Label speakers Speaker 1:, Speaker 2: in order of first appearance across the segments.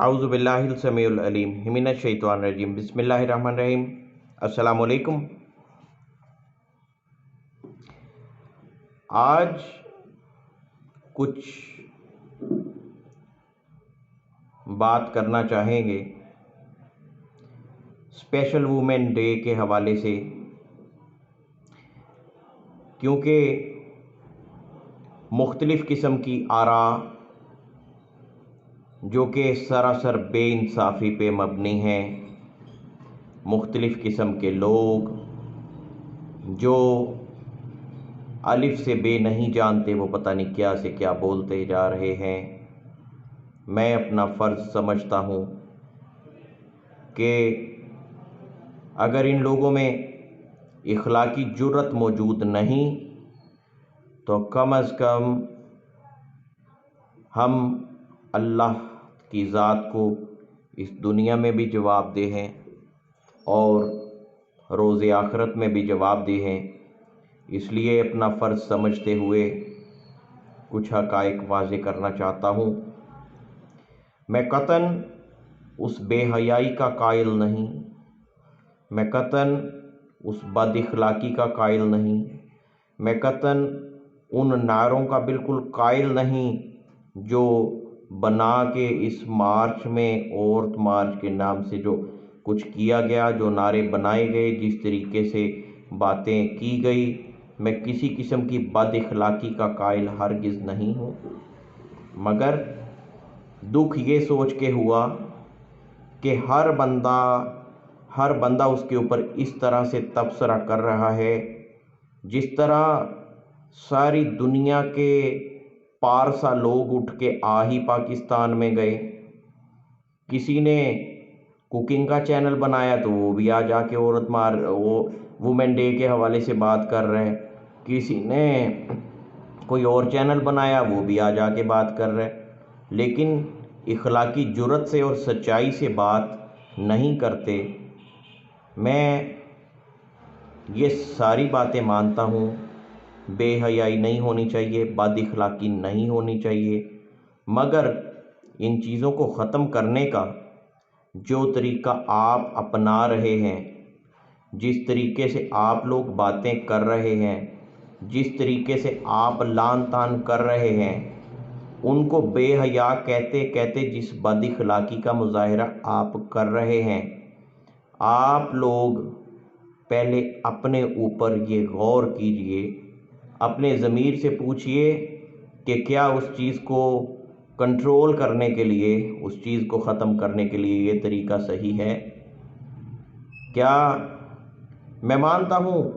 Speaker 1: اعوذ باللہ السمیع العلیم من الشیطان الرجیم بسم اللہ الرحمن الرحیم۔ السلام علیکم۔ آج کچھ بات کرنا چاہیں گے اسپیشل وومن ڈے کے حوالے سے، کیونکہ مختلف قسم کی آراء جو کہ سراسر بے انصافی پہ مبنی ہیں، مختلف قسم کے لوگ جو الف سے بے نہیں جانتے، وہ پتہ نہیں کیا سے کیا بولتے جا رہے ہیں۔ میں اپنا فرض سمجھتا ہوں کہ اگر ان لوگوں میں اخلاقی جرأت موجود نہیں تو کم از کم ہم اللہ کی ذات کو اس دنیا میں بھی جواب دہ ہیں اور روز آخرت میں بھی جواب دہ ہیں۔ اس لیے اپنا فرض سمجھتے ہوئے کچھ حقائق واضح کرنا چاہتا ہوں۔ میں قطعاً اس بے حیائی کا قائل نہیں، میں قطعاً اس بد اخلاقی کا قائل نہیں، میں قطعاً ان نعروں کا بالکل قائل نہیں جو بنا کے اس مارچ میں، عورت مارچ کے نام سے جو کچھ کیا گیا، جو نعرے بنائے گئے، جس طریقے سے باتیں کی گئی، میں کسی قسم کی بد اخلاقی کا قائل ہرگز نہیں ہوں، مگر دکھ یہ سوچ کے ہوا کہ ہر بندہ اس کے اوپر اس طرح سے تبصرہ کر رہا ہے جس طرح ساری دنیا کے پارسا لوگ اٹھ کے ہی پاکستان میں گئے۔ کسی نے کوکنگ کا چینل بنایا تو وہ بھی جا کے وومن ڈے کے حوالے سے بات کر رہے، کسی نے کوئی اور چینل بنایا وہ بھی جا کے بات کر رہے، لیکن اخلاقی جرأت سے اور سچائی سے بات نہیں کرتے۔ میں یہ ساری باتیں مانتا ہوں، بے حیائی نہیں ہونی چاہیے، بد اخلاقی نہیں ہونی چاہیے، مگر ان چیزوں کو ختم کرنے کا جو طریقہ آپ اپنا رہے ہیں، جس طریقے سے آپ لوگ باتیں کر رہے ہیں، جس طریقے سے آپ لان تان کر رہے ہیں، ان کو بے حیا کہتے کہتے جس بد اخلاقی کا مظاہرہ آپ کر رہے ہیں، آپ لوگ پہلے اپنے اوپر یہ غور کیجئے، اپنے ضمیر سے پوچھئے کہ کیا اس چیز کو کنٹرول کرنے کے لیے، اس چیز کو ختم کرنے کے لیے یہ طریقہ صحیح ہے؟ کیا میں مانتا ہوں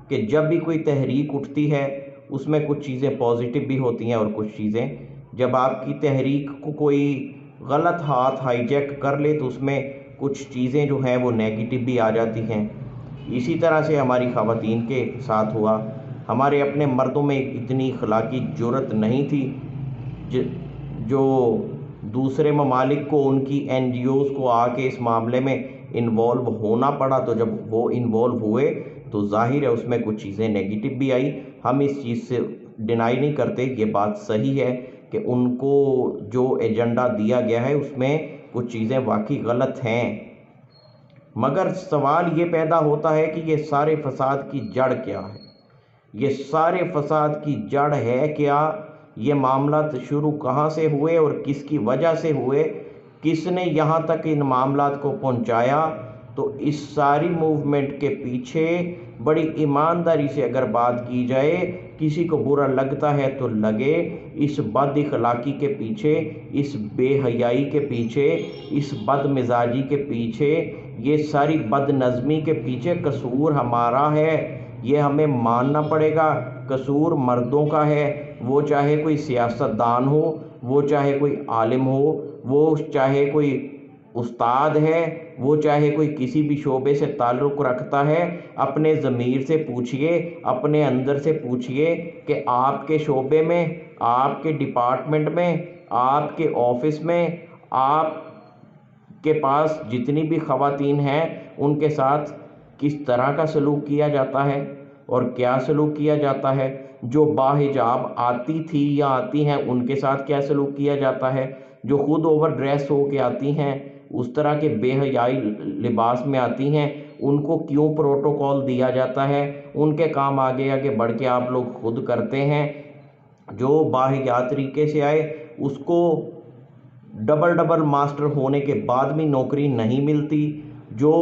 Speaker 1: کہ جب بھی کوئی تحریک اٹھتی ہے اس میں کچھ چیزیں پازیٹیو بھی ہوتی ہیں اور کچھ چیزیں، جب آپ کی تحریک کو کوئی غلط ہاتھ ہائی جیک کر لے تو اس میں کچھ چیزیں جو ہیں وہ نیگیٹو بھی آ جاتی ہیں۔ اسی طرح سے ہماری خواتین کے ساتھ ہوا، ہمارے اپنے مردوں میں اتنی اخلاقی جرأت نہیں تھی جو دوسرے ممالک کو، ان کی این جی اوز کو کے اس معاملے میں انوالو ہونا پڑا، تو جب وہ انوالو ہوئے تو ظاہر ہے اس میں کچھ چیزیں نیگیٹو بھی آئی۔ ہم اس چیز سے ڈینائی نہیں کرتے، یہ بات صحیح ہے کہ ان کو جو ایجنڈا دیا گیا ہے اس میں کچھ چیزیں واقعی غلط ہیں، مگر سوال یہ پیدا ہوتا ہے کہ یہ سارے فساد کی جڑ کیا ہے؟ یہ سارے فساد کی جڑ ہے کیا؟ یہ معاملات شروع کہاں سے ہوئے اور کس کی وجہ سے ہوئے؟ کس نے یہاں تک ان معاملات کو پہنچایا؟ تو اس ساری موومنٹ کے پیچھے بڑی ایمانداری سے اگر بات کی جائے، کسی کو برا لگتا ہے تو لگے، اس بد اخلاقی کے پیچھے، اس بے حیائی کے پیچھے، اس بد مزاجی کے پیچھے، یہ ساری بد نظمی کے پیچھے قصور ہمارا ہے، یہ ہمیں ماننا پڑے گا۔ قصور مردوں کا ہے، وہ چاہے کوئی سیاستدان ہو، وہ چاہے کوئی عالم ہو، وہ چاہے کوئی استاد ہے، وہ چاہے کوئی کسی بھی شعبے سے تعلق رکھتا ہے، اپنے ضمیر سے پوچھئے، اپنے اندر سے پوچھئے کہ آپ کے شعبے میں، آپ کے ڈپارٹمنٹ میں، آپ کے آفس میں، آپ کے پاس جتنی بھی خواتین ہیں ان کے ساتھ کس طرح کا سلوک کیا جاتا ہے اور کیا سلوک کیا جاتا ہے؟ جو باحجاب آتی تھی یا آتی ہیں ان کے ساتھ کیا سلوک کیا جاتا ہے؟ جو خود اوور ڈریس ہو کے آتی ہیں، اس طرح کے بے حیائی لباس میں آتی ہیں، ان کو کیوں پروٹوکول دیا جاتا ہے؟ ان کے کام آگے آگے بڑھ کے آپ لوگ خود کرتے ہیں۔ جو باحیا طریقے سے آئے اس کو ڈبل ماسٹر ہونے کے بعد بھی نوکری نہیں ملتی، جو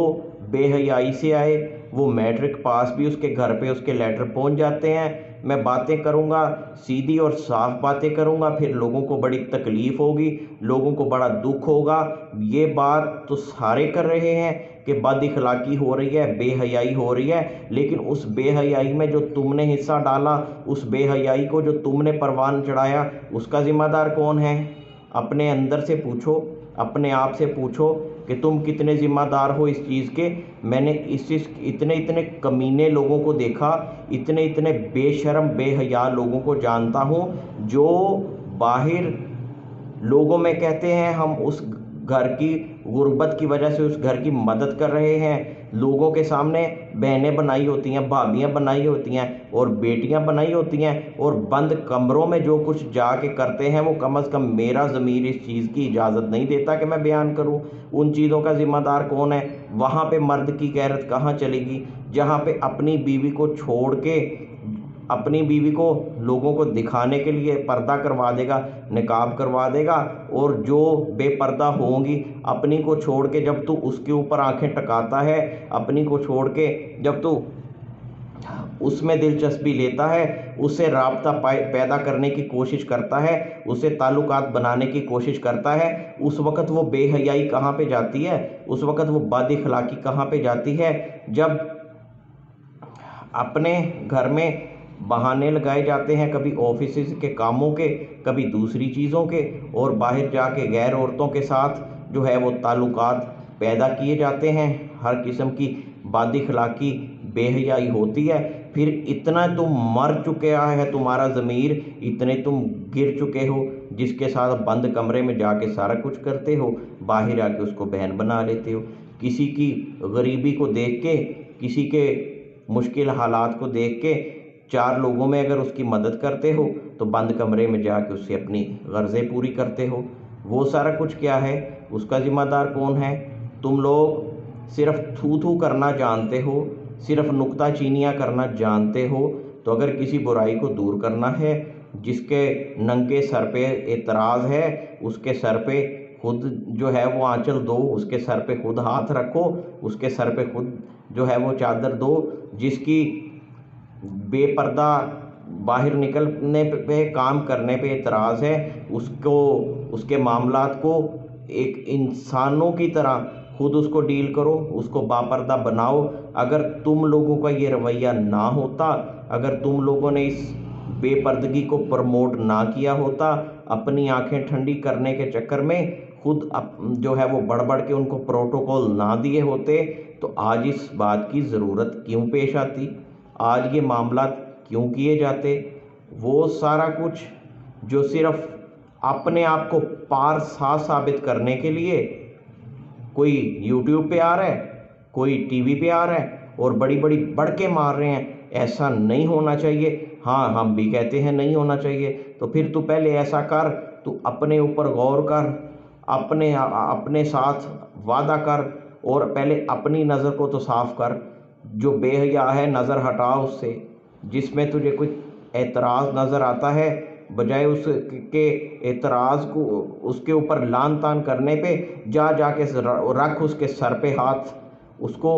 Speaker 1: بے حیائی سے آئے وہ میٹرک پاس بھی اس کے گھر پہ اس کے لیٹر پہنچ جاتے ہیں۔ میں باتیں کروں گا، سیدھی اور صاف باتیں کروں گا، پھر لوگوں کو بڑی تکلیف ہوگی، لوگوں کو بڑا دکھ ہوگا۔ یہ بات تو سارے کر رہے ہیں کہ بد اخلاقی ہو رہی ہے، بے حیائی ہو رہی ہے، لیکن اس بے حیائی میں جو تم نے حصہ ڈالا، اس بے حیائی کو جو تم نے پروان چڑھایا، اس کا ذمہ دار کون ہے؟ اپنے اندر سے پوچھو، اپنے آپ سے پوچھو کہ تم کتنے ذمہ دار ہو اس چیز کے۔ میں نے اتنے کمینے لوگوں کو دیکھا، اتنے بے شرم بے حیا لوگوں کو جانتا ہوں، جو باہر لوگوں میں کہتے ہیں ہم اس گھر کی غربت کی وجہ سے اس گھر کی مدد کر رہے ہیں، لوگوں کے سامنے بہنیں بنائی ہوتی ہیں، بھابیاں بنائی ہوتی ہیں اور بیٹیاں بنائی ہوتی ہیں، اور بند کمروں میں جو کچھ جا کے کرتے ہیں وہ کم از کم میرا ضمیر اس چیز کی اجازت نہیں دیتا کہ میں بیان کروں۔ ان چیزوں کا ذمہ دار کون ہے؟ وہاں پہ مرد کی غیرت کہاں چلے گی جہاں پہ اپنی بیوی کو چھوڑ کے، اپنی بیوی کو لوگوں کو دکھانے کے لیے پردہ کروا دے گا، نقاب کروا دے گا، اور جو بے پردہ ہوں گی اپنی کو چھوڑ کے جب تو اس کے اوپر آنکھیں ٹکاتا ہے، اپنی کو چھوڑ کے جب تو اس میں دلچسپی لیتا ہے، اس سے رابطہ پیدا کرنے کی کوشش کرتا ہے، اس سے تعلقات بنانے کی کوشش کرتا ہے، اس وقت وہ بے حیائی کہاں پہ جاتی ہے؟ اس وقت وہ بد اخلاقی کہاں پہ جاتی ہے؟ جب اپنے گھر میں بہانے لگائے جاتے ہیں، کبھی آفیسز کے کاموں کے، کبھی دوسری چیزوں کے، اور باہر جا کے غیر عورتوں کے ساتھ جو ہے وہ تعلقات پیدا کیے جاتے ہیں، ہر قسم کی بد اخلاقی بے حیائی ہوتی ہے، پھر اتنا تم مر چکے ہے، تمہارا ضمیر اتنے تم گر چکے ہو، جس کے ساتھ بند کمرے میں جا کے سارا کچھ کرتے ہو، باہر آ کے اس کو بہن بنا لیتے ہو۔ کسی کی غریبی کو دیکھ کے، کسی کے مشکل حالات کو دیکھ کے چار لوگوں میں اگر اس کی مدد کرتے ہو تو بند کمرے میں جا کے اس سے اپنی غرضیں پوری کرتے ہو۔ وہ سارا کچھ کیا ہے؟ اس کا ذمہ دار کون ہے؟ تم لوگ صرف تھو کرنا جانتے ہو، صرف نکتہ چینیاں کرنا جانتے ہو۔ تو اگر کسی برائی کو دور کرنا ہے، جس کے ننگے سر پہ اعتراض ہے، اس کے سر پہ خود جو ہے وہ آنچل دو، اس کے سر پہ خود ہاتھ رکھو، اس کے سر پہ خود جو ہے وہ چادر دو۔ جس کی بے پردہ باہر نکلنے پہ، کام کرنے پہ اعتراض ہے، اس کے معاملات کو ایک انسانوں کی طرح خود اس کو ڈیل کرو، اس کو باپردہ بناؤ۔ اگر تم لوگوں کا یہ رویہ نہ ہوتا، اگر تم لوگوں نے اس بے پردگی کو پروموٹ نہ کیا ہوتا، اپنی آنکھیں ٹھنڈی کرنے کے چکر میں خود جو ہے وہ بڑھ کے ان کو پروٹوکول نہ دیے ہوتے، تو آج اس بات کی ضرورت کیوں پیش آتی؟ آج یہ معاملات کیوں کیے جاتے؟ وہ سارا کچھ جو صرف اپنے آپ کو پارسا ثابت کرنے کے لیے کوئی یوٹیوب پہ آ رہا ہے، کوئی ٹی وی پہ آ رہا ہے اور بڑی بڑھ کے مار رہے ہیں۔ ایسا نہیں ہونا چاہیے۔ ہاں، ہم بھی کہتے ہیں نہیں ہونا چاہیے، تو پھر تو پہلے ایسا کر، تو اپنے اوپر غور کر، اپنے ساتھ وعدہ کر، اور پہلے اپنی نظر کو تو صاف کر۔ جو بے حیا ہے نظر ہٹا اس سے، جس میں تجھے کوئی اعتراض نظر آتا ہے، بجائے اس کے اعتراض کو اس کے اوپر لان تان کرنے پہ جا کے رکھ اس کے سر پہ ہاتھ، اس کو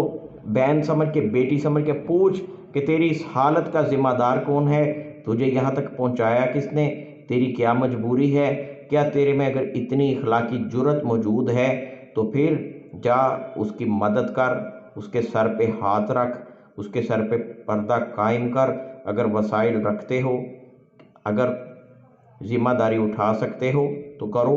Speaker 1: بہن سمجھ کے، بیٹی سمجھ کے پوچھ کہ تیری اس حالت کا ذمہ دار کون ہے؟ تجھے یہاں تک پہنچایا کس نے؟ تیری کیا مجبوری ہے؟ کیا تیرے میں اگر اتنی اخلاقی جرت موجود ہے تو پھر جا اس کی مدد کر، اس کے سر پہ ہاتھ رکھ، اس کے سر پہ پردہ قائم کر۔ اگر وسائل رکھتے ہو، اگر ذمہ داری اٹھا سکتے ہو تو کرو۔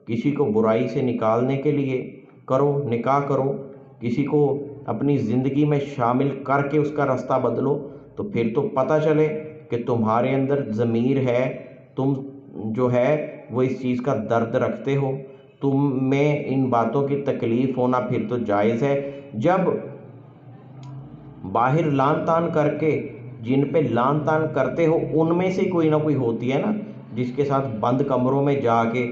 Speaker 1: کسی کو برائی سے نکالنے کے لیے کرو، نکاح کرو، کسی کو اپنی زندگی میں شامل کر کے اس کا راستہ بدلو، تو پھر تو پتہ چلے کہ تمہارے اندر ضمیر ہے، تم جو ہے وہ اس چیز کا درد رکھتے ہو، تم میں ان باتوں کی تکلیف ہونا پھر تو جائز ہے۔ جب باہر لان تان کر کے، جن پہ لان تان کرتے ہو ان میں سے کوئی نہ کوئی ہوتی ہے نا، جس کے ساتھ بند کمروں میں جا کے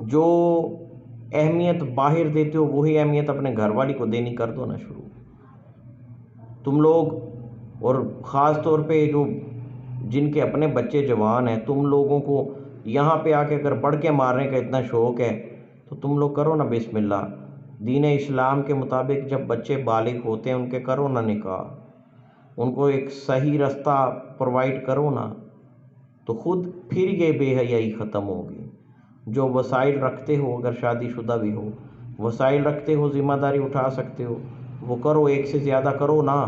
Speaker 1: جو اہمیت باہر دیتے ہو وہی اہمیت اپنے گھر والی کو دینی کر دو نا شروع. تم لوگ، اور خاص طور پہ جو جن کے اپنے بچے جوان ہیں، تم لوگوں کو یہاں پہ آ کے اگر پڑھ کے مارنے کا اتنا شوق ہے تو تم لوگ کرو نا بسم اللہ. دین اسلام کے مطابق جب بچے بالغ ہوتے ہیں ان کے کرو نا نکاح، ان کو ایک صحیح رستہ پرووائڈ کرو نا، تو خود پھر یہ بے حیائی ختم ہوگی. جو وسائل رکھتے ہو، اگر شادی شدہ بھی ہو، وسائل رکھتے ہو، ذمہ داری اٹھا سکتے ہو، وہ کرو، ایک سے زیادہ کرو نا.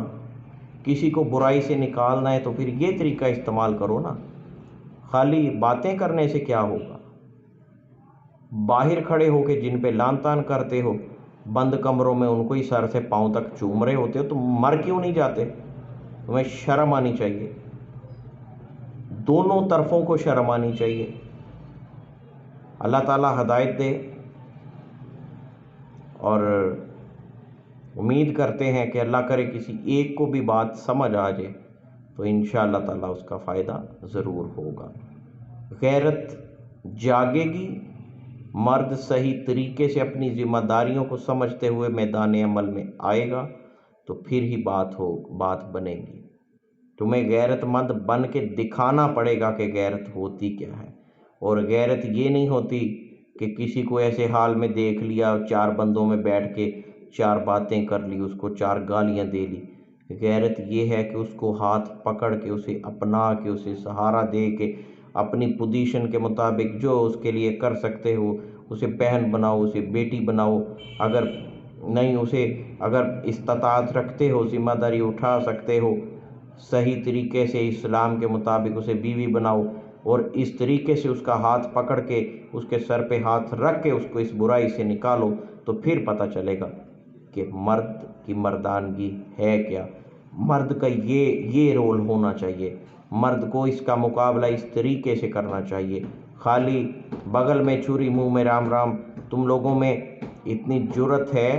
Speaker 1: کسی کو برائی سے نکالنا ہے تو پھر یہ طریقہ استعمال کرو نا. خالی باتیں کرنے سے کیا ہوگا؟ باہر کھڑے ہو کے جن پہ لان تان کرتے ہو، بند کمروں میں ان کو ہی سر سے پاؤں تک چوم رہے ہوتے ہو، تو مر کیوں نہیں جاتے؟ تمہیں شرم آنی چاہیے، دونوں طرفوں کو شرم آنی چاہیے. اللہ تعالیٰ ہدایت دے، اور امید کرتے ہیں کہ اللہ کرے کسی ایک کو بھی بات سمجھ آ جائے تو انشاءاللہ تعالیٰ اس کا فائدہ ضرور ہوگا. غیرت جاگے گی، مرد صحیح طریقے سے اپنی ذمہ داریوں کو سمجھتے ہوئے میدان عمل میں آئے گا تو پھر ہی بات بنے گی. تمہیں غیرت مند بن کے دکھانا پڑے گا کہ غیرت ہوتی کیا ہے. اور غیرت یہ نہیں ہوتی کہ کسی کو ایسے حال میں دیکھ لیا، چار بندوں میں بیٹھ کے چار باتیں کر لی، اس کو چار گالیاں دے لی. غیرت یہ ہے کہ اس کو ہاتھ پکڑ کے، اسے اپنا کے، اسے سہارا دے کے، اپنی پوزیشن کے مطابق جو اس کے لیے کر سکتے ہو، اسے بہن بناؤ، اسے بیٹی بناؤ. اگر نہیں، اسے اگر استطاعت رکھتے ہو، ذمہ داری اٹھا سکتے ہو، صحیح طریقے سے اسلام کے مطابق اسے بیوی بناؤ، اور اس طریقے سے اس کا ہاتھ پکڑ کے، اس کے سر پہ ہاتھ رکھ کے اس کو اس برائی سے نکالو، تو پھر پتہ چلے گا کہ مرد کی مردانگی ہے کیا. مرد کا یہ رول ہونا چاہیے. مرد کو اس کا مقابلہ اس طریقے سے کرنا چاہیے. خالی بغل میں چھری منہ میں رام رام. تم لوگوں میں اتنی جرت ہے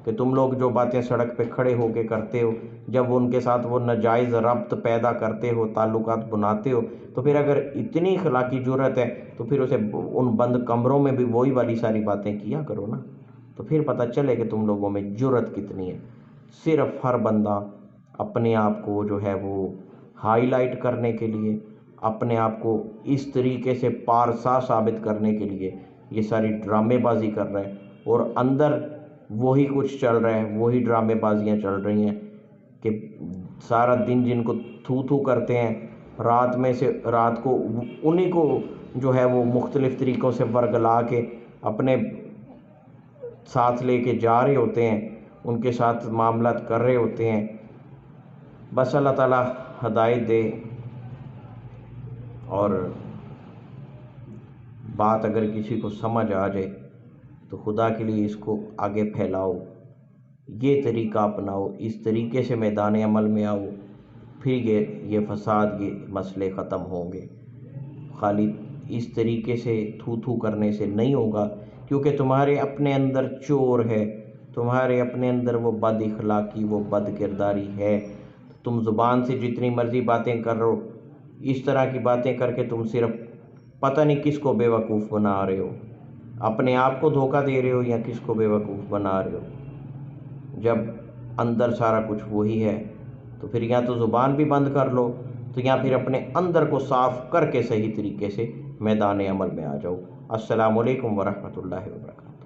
Speaker 1: کہ تم لوگ جو باتیں سڑک پہ کھڑے ہو کے کرتے ہو، جب ان کے ساتھ وہ ناجائز ربط پیدا کرتے ہو، تعلقات بناتے ہو، تو پھر اگر اتنی اخلاقی جرت ہے تو پھر اسے ان بند کمروں میں بھی وہی والی ساری باتیں کیا کرو نا. تو پھر پتہ چلے کہ تم لوگوں میں جرت کتنی ہے. صرف ہر بندہ اپنے آپ کو جو ہے وہ ہائی لائٹ کرنے کے لیے، اپنے آپ کو اس طریقے سے پارسا ثابت کرنے کے لیے یہ ساری ڈرامے بازی کر رہا ہے، اور اندر وہی کچھ چل رہا ہے، وہی ڈرامے بازیاں چل رہی ہیں کہ سارا دن جن کو تھو تھو کرتے ہیں، رات کو انہی کو جو ہے وہ مختلف طریقوں سے ورگلا کے اپنے ساتھ لے کے جا رہے ہوتے ہیں، ان کے ساتھ معاملات کر رہے ہوتے ہیں. بس اللہ تعالیٰ ہدایت دے. اور بات اگر کسی کو سمجھ آ جائے تو خدا کے لیے اس کو آگے پھیلاؤ، یہ طریقہ اپناؤ، اس طریقے سے میدان عمل میں آؤ، پھر یہ فساد، یہ مسئلے ختم ہوں گے. خالی اس طریقے سے تھو تھو کرنے سے نہیں ہوگا، کیونکہ تمہارے اپنے اندر چور ہے، تمہارے اپنے اندر وہ بد اخلاقی، وہ بد کرداری ہے. تم زبان سے جتنی مرضی باتیں کر رہو، اس طرح کی باتیں کر کے تم صرف پتہ نہیں کس کو بیوقوف بنا رہے ہو، اپنے آپ کو دھوکہ دے رہے ہو یا کس کو بیوقوف بنا رہے ہو. جب اندر سارا کچھ وہی ہے تو پھر یا تو زبان بھی بند کر لو، تو یا پھر اپنے اندر کو صاف کر کے صحیح طریقے سے میدان عمل میں آ جاؤ. السلام علیکم ورحمۃ اللہ وبرکاتہ.